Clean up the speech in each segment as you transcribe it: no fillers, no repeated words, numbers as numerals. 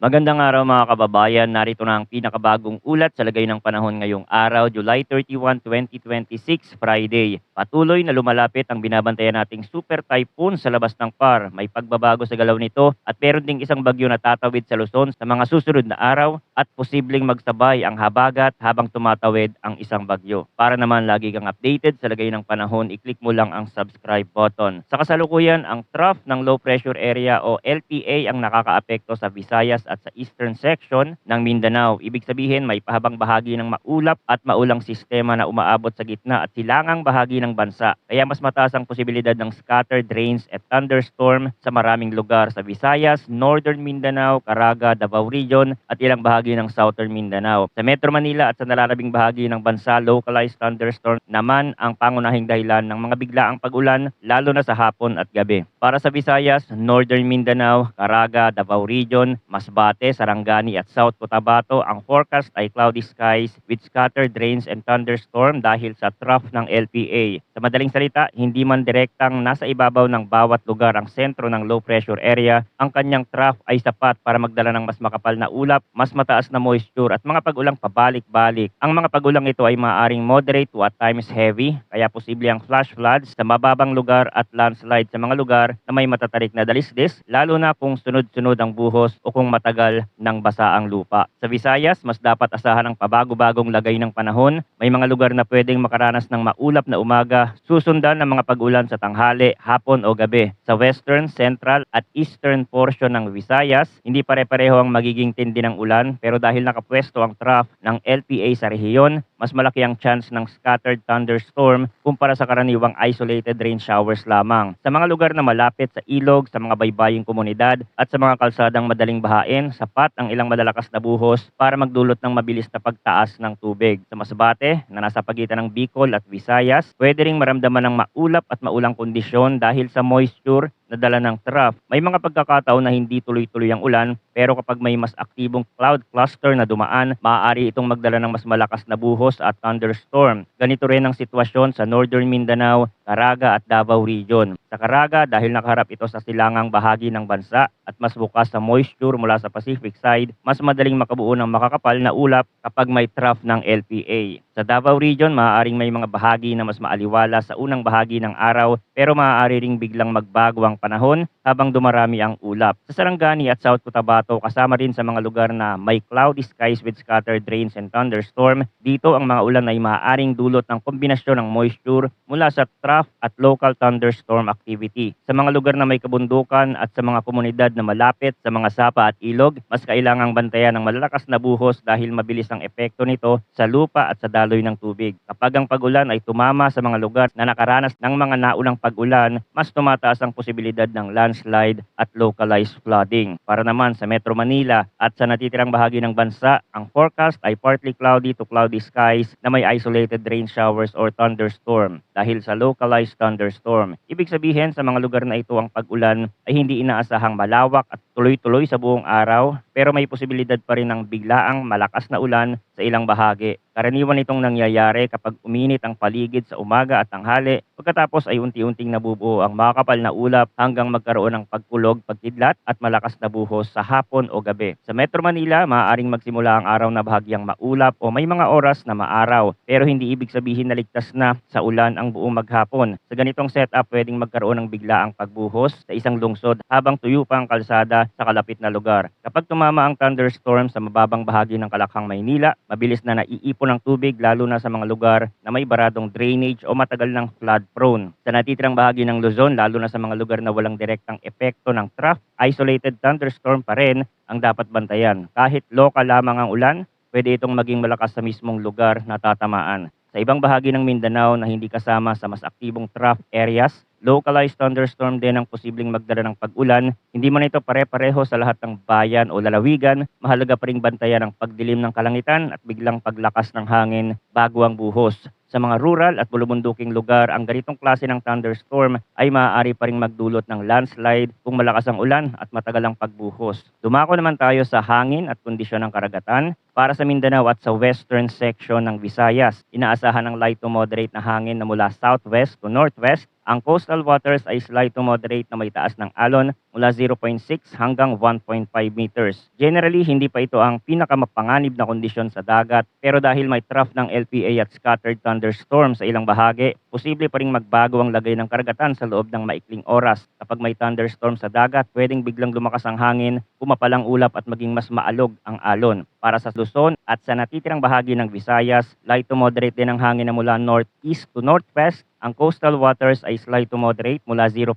Magandang araw mga kababayan. Narito na ang pinakabagong ulat sa lagay ng panahon ngayong araw, July 31, 2026, Friday. Patuloy na lumalapit ang binabantayan nating super typhoon sa labas ng PAR. May pagbabago sa galaw nito at meron ding isang bagyo na tatawid sa Luzon sa mga susunod na araw at posibleng magsabay ang habagat habang tumatawid ang isang bagyo. Para naman lagi kang updated sa lagay ng panahon, i-click mo lang ang subscribe button. Sa kasalukuyan, ang trough ng low pressure area o LPA ang nakakaapekto sa Visayas at sa eastern section ng Mindanao. Ibig sabihin may pahabang bahagi ng maulap at maulang sistema na umaabot sa gitna at silangang bahagi ng bansa. Kaya mas mataas ang posibilidad ng scattered rains at thunderstorm sa maraming lugar sa Visayas, Northern Mindanao, Caraga, Davao Region at ilang bahagi ng Southern Mindanao. Sa Metro Manila at sa nalalabing bahagi ng bansa, localized thunderstorm naman ang pangunahing dahilan ng mga biglaang pag-ulan lalo na sa hapon at gabi. Para sa Visayas, Northern Mindanao, Caraga, Davao Region, Masbate, Sarangani at South Cotabato, ang forecast ay cloudy skies with scattered rains and thunderstorm dahil sa trough ng LPA. Sa madaling salita, hindi man direktang nasa ibabaw ng bawat lugar ang sentro ng low pressure area, ang kanyang trough ay sapat para magdala ng mas makapal na ulap, mas mataas na moisture at mga pag-ulang pabalik-balik. Ang mga pag-ulang ito ay maaaring moderate to at times heavy, kaya posible ang flash floods sa mababang lugar at landslide sa mga lugar na may matatarik na dalisdis, lalo na kung sunod-sunod ang buhos o kung matagal ng basa ang lupa. Sa Visayas, mas dapat asahan ang pabago-bagong lagay ng panahon. May mga lugar na pwedeng makaranas ng maulap na umaga, susundan ng mga pag-ulan sa tanghali, hapon o gabi. Sa western, central at eastern portion ng Visayas, hindi pare-pareho ang magiging tindi ng ulan, pero dahil nakapwesto ang trough ng LPA sa rehiyon, mas malaki ang chance ng scattered thunderstorm kumpara sa karaniwang isolated rain showers lamang. Sa mga lugar na malapit sa ilog, sa mga baybaying komunidad at sa mga kalsadang madaling bahain, sapat ang ilang malalakas na buhos para magdulot ng mabilis na pagtaas ng tubig. Sa Masbate, na nasa pagitan ng Bicol at Visayas, pwede ring maramdaman ng maulap at maulang kondisyon dahil sa moisture na dala ng trough. May mga pagkakataon na hindi tuloy-tuloy ang ulan, pero kapag may mas aktibong cloud cluster na dumaan, maaari itong magdala ng mas malakas na buhos at thunderstorm. Ganito rin ang sitwasyon sa Northern Mindanao, Caraga at Davao Region. Sa Caraga, dahil nakaharap ito sa silangang bahagi ng bansa at mas bukas sa moisture mula sa Pacific side, mas madaling makabuo ng makakapal na ulap kapag may trough ng LPA. Sa Davao Region, maaaring may mga bahagi na mas maaliwala sa unang bahagi ng araw, pero maaari ring biglang magbago ang panahon habang dumarami ang ulap. Sa Sarangani at South Cotabato, kasama rin sa mga lugar na may cloudy skies with scattered rains and thunderstorm, dito ang mga ulan ay maaaring dulot ng kombinasyon ng moisture mula sa trough at local thunderstorm activity. Sa mga lugar na may kabundukan at sa mga komunidad na malapit sa mga sapa at ilog, mas kailangang bantayan ng malalakas na buhos dahil mabilis ang epekto nito sa lupa at sa daloy ng tubig. Kapag ang pag-ulan ay tumama sa mga lugar na nakaranas ng mga naunang pag-ulan, mas tumataas ang posibilidad ng landslide at localized flooding. Para naman sa Metro Manila at sa natitirang bahagi ng bansa, ang forecast ay partly cloudy to cloudy skies na may isolated rain showers or thunderstorm dahil sa localized thunderstorm. Ibig sabihin sa mga lugar na ito ang pag-ulan ay hindi inaasahang malawak at tuloy-tuloy sa buong araw, pero may posibilidad pa rin ng biglaang malakas na ulan sa ilang bahagi. Karaniwan itong nangyayari kapag uminit ang paligid sa umaga at tanghali, pagkatapos ay unti-unting nabubuo ang makakapal na ulap hanggang magkaroon ng pagkulog, pagkidlat at malakas na buhos sa hapon o gabi. Sa Metro Manila, maaaring magsimula ang araw na bahagyang maulap o may mga oras na maaraw, pero hindi ibig sabihin na ligtas na sa ulan ang buong maghapon. Sa ganitong setup, pwedeng magkaroon ng biglaang pagbuhos sa isang lungsod habang tuyo pa ang kalsada sa kalapit na lugar. Kapag tumama ang thunderstorm sa mababang bahagi ng Kalakhang, Maynila, mabilis na naiipon ng tubig lalo na sa mga lugar na may baradong drainage o matagal ng flood prone. Sa natitirang bahagi ng Luzon, lalo na sa mga lugar na walang direktang epekto ng trough, isolated thunderstorm pa rin ang dapat bantayan. Kahit lokal lamang ang ulan, pwede itong maging malakas sa mismong lugar na tatamaan. Sa ibang bahagi ng Mindanao na hindi kasama sa mas aktibong trough areas, localized thunderstorm din ang posibleng magdala ng pag-ulan. Hindi man ito pare-pareho sa lahat ng bayan o lalawigan, mahalaga pa ring bantayan ang pagdilim ng kalangitan at biglang paglakas ng hangin bago ang buhos. Sa mga rural at bulumunduking lugar, ang ganitong klase ng thunderstorm ay maaari pa ring magdulot ng landslide kung malakas ang ulan at matagal ang pagbuhos. Dumako naman tayo sa hangin at kondisyon ng karagatan. Para sa Mindanao at sa western section ng Visayas, inaasahan ng light to moderate na hangin na mula southwest to northwest. Ang coastal waters ay slight to moderate na may taas ng alon mula 0.6 hanggang 1.5 meters. Generally, hindi pa ito ang pinakamapanganib na kondisyon sa dagat, pero dahil may trough ng LPA at scattered thunderstorm sa ilang bahagi, posible pa ring magbago ang lagay ng karagatan sa loob ng maikling oras. Kapag may thunderstorm sa dagat, pwedeng biglang lumakas ang hangin, kumapalang ulap at maging mas maalog ang alon. Para sa Luzon at sa natitirang bahagi ng Visayas, light to moderate din ang hangin na mula northeast to northwest. Ang coastal waters ay slight to moderate mula 0.6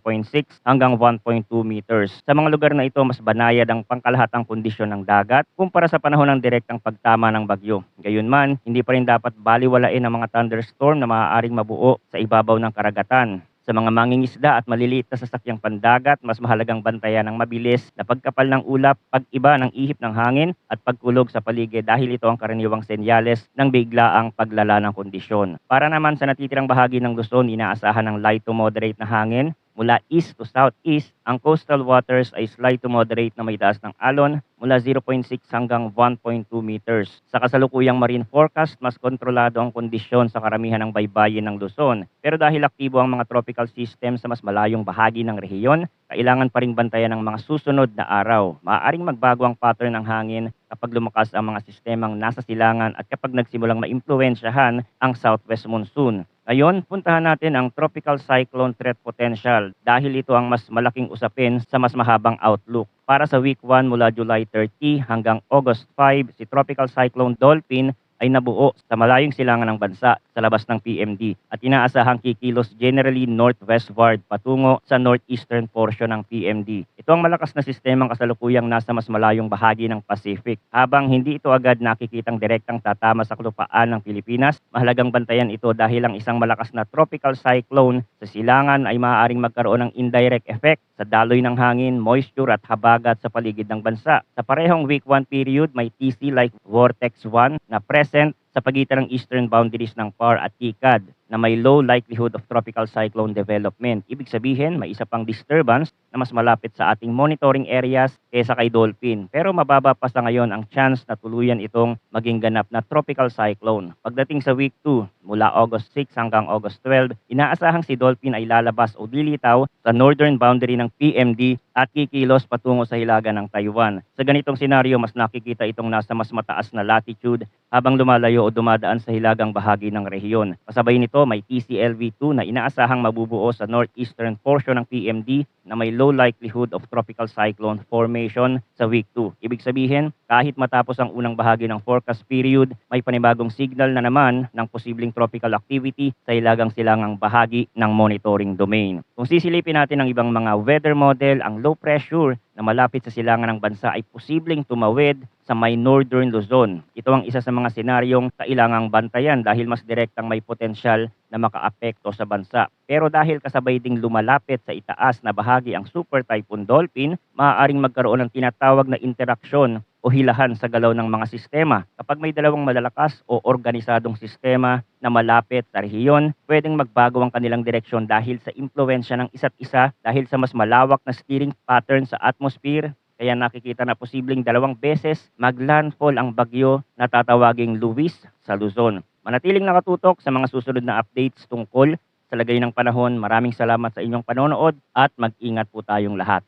hanggang 1.2 meters. Sa mga lugar na ito, mas banayad ang pangkalahatang kondisyon ng dagat kumpara sa panahon ng direktang pagtama ng bagyo. Gayunman, hindi pa rin dapat baliwalain ang mga thunderstorm na maaaring mabuo sa ibabaw ng karagatan. Sa mga mangingisda at maliliit na sasakyang pandagat, mas mahalagang bantayan ng mabilis na pagkapal ng ulap, pag-iba ng ihip ng hangin at pagkulog sa paligid dahil ito ang karaniwang senyales ng biglaang paglala ng kondisyon. Para naman sa natitirang bahagi ng Luzon, inaasahan ng light to moderate na hangin mula east to southeast. Ang coastal waters ay slight to moderate na may taas ng alon mula 0.6 hanggang 1.2 meters. Sa kasalukuyang marine forecast, mas kontrolado ang kondisyon sa karamihan ng baybayin ng Luzon. Pero dahil aktibo ang mga tropical system sa mas malayong bahagi ng rehiyon, kailangan pa ring bantayan ng mga susunod na araw. Maaaring magbago ang pattern ng hangin kapag lumakas ang mga sistemang nasa silangan at kapag nagsimulang maimpluwensyahan ang southwest monsoon. Ngayon, puntahan natin ang tropical cyclone threat potential dahil ito ang mas malaking usapin sa mas mahabang outlook. Para sa week 1 mula July 30 hanggang August 5, si Tropical Cyclone Dolphin ay nabuo sa malayong silangan ng bansa sa labas ng PMD at inaasahang kikilos generally northwestward patungo sa northeastern portion ng PMD. Ito ang malakas na sistemang kasalukuyang nasa mas malayong bahagi ng Pacific. Habang hindi ito agad nakikitang direktang tatama sa kalupaan ng Pilipinas, mahalagang bantayan ito dahil ang isang malakas na tropical cyclone sa silangan ay maaaring magkaroon ng indirect effect sa daloy ng hangin, moisture at habagat sa paligid ng bansa. Sa parehong week 1 period, may TC like Vortex 1 na present sa pagitan ng eastern boundaries ng PAR at TICAD na may low likelihood of tropical cyclone development. Ibig sabihin, may isa pang disturbance na mas malapit sa ating monitoring areas kaysa kay Dolphin. Pero mababa pa sa ngayon ang chance na tuluyan itong maging ganap na tropical cyclone. Pagdating sa week 2, mula August 6 hanggang August 12, inaasahang si Dolphin ay lalabas o lilitaw sa northern boundary ng PMD at kikilos patungo sa hilaga ng Taiwan. Sa ganitong senaryo, mas nakikita itong nasa mas mataas na latitude habang lumalayo o dumadaan sa hilagang bahagi ng rehiyon. Kasabay nito, may TCLV2 na inaasahang mabubuo sa northeastern portion ng PMD na may low likelihood of tropical cyclone formation sa week 2. Ibig sabihin, kahit matapos ang unang bahagi ng forecast period, may panibagong signal na naman ng posibleng tropical activity sa hilagang silangang bahagi ng monitoring domain. Kung sisilipin natin ang ibang mga weather model, ang low pressure na malapit sa silangan ng bansa ay posibleng tumawid sa may northern Luzon. Ito ang isa sa mga senaryong kailangang bantayan dahil mas direktang may potensyal na makaapekto sa bansa. Pero dahil kasabay ding lumalapit sa itaas na bahagi ang Super Typhoon Dolphin, maaaring magkaroon ng tinatawag na interaksyon o hilahan sa galaw ng mga sistema. Kapag may dalawang malalakas o organisadong sistema na malapit sa rehiyon, pwedeng magbago ang kanilang direksyon dahil sa impluwensya ng isa't isa dahil sa mas malawak na steering pattern sa atmosphere. Kaya nakikita na posibleng 2 beses maglandfall ang bagyo na tatawaging Luis sa Luzon. Manatiling nakatutok sa mga susunod na updates tungkol sa lagay ng panahon. Maraming salamat sa inyong panonood at mag-ingat po tayong lahat.